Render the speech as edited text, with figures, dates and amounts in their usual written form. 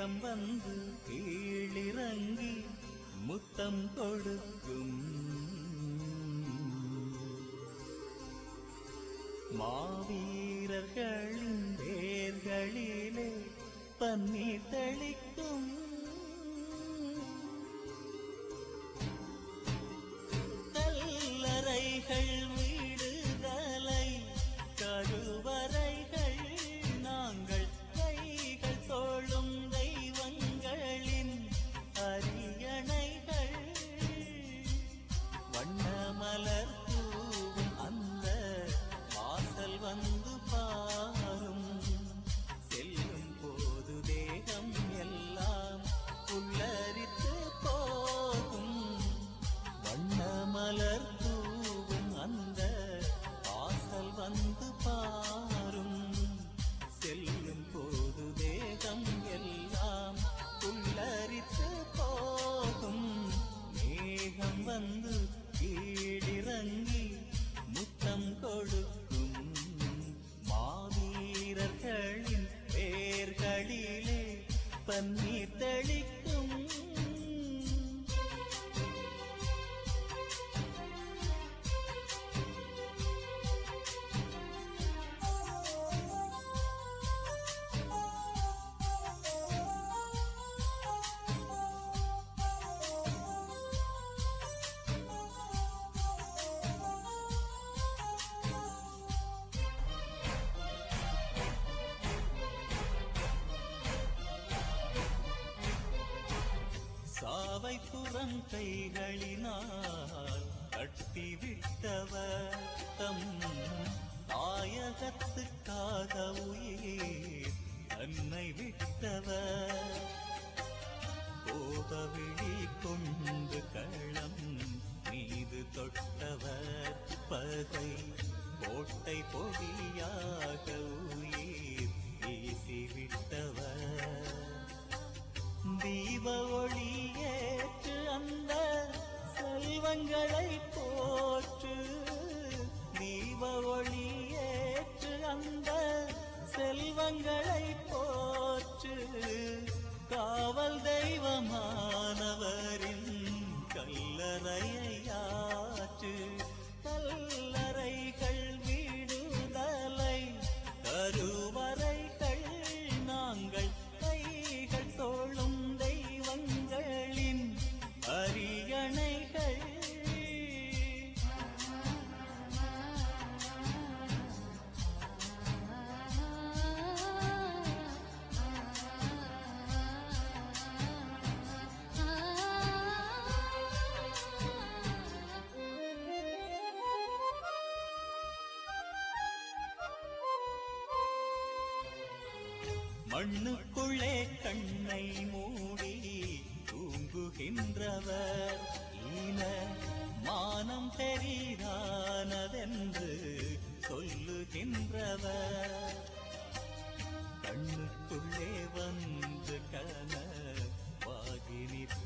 மேகம் வந்து கீழிறங்கி முத்தம் கொடுக்கும் மாவீரர்களின் வேர்களிலே பன்னீர் தெளிக்கும் கல்லறைகள் விடுதலை கருவறைகள் நாங்கள் கைகள் தோளும் தெய்வங்களின் அரியணைகள் வண்ணமலர் தூவும் அந்த வாசல் வந்து பாரும் செல்லும் போது தேகம் எல்லாம் புல்லரித்து போகும் வண்ணமலர் தூவும் அந்த வாசல் வந்து பாரும் செல்லும் போது தேகம் எல்லாம் புல்லரித்து போகும் மேகம் வந்து கீழிறங்கி முத்தம் கொடுக்கும் மாவீரர்களின் பேர்களிலே பன்னீர் தெளிக்கும் சாவை புறம் கைகளினால் கட்டிவிட்டவர் தம் தாயகத்துக்காக உயிர் தன்னை விட்டவர் கோபவிழி கொண்டு களம் மீது தொட்டவர் பகை கோட்டை பொடியாக உயிர் வீசிவிட்டவர் தீப ஒளியேற்று அந்த செல்வங்களை போற்று தீப ஒளியேற்று அந்த செல்வங்களை போற்று காவல் தெய்வமானவரின் கல்லறையாற்று கல்லறைகள் விடுதலை கருவறைகள் நாங்கள் கைகள் தோளும் தெய்வங்களின் அரியணைகள் மண்ணுக்குள்ளே கண்ணை மூடி தூங்குகின்றவர் ஈன மானம் தெரியானதென்று சொல்லுகின்றவர் கண்ணுக்குள்ளே வந்து கனவாகி நிற்பவர்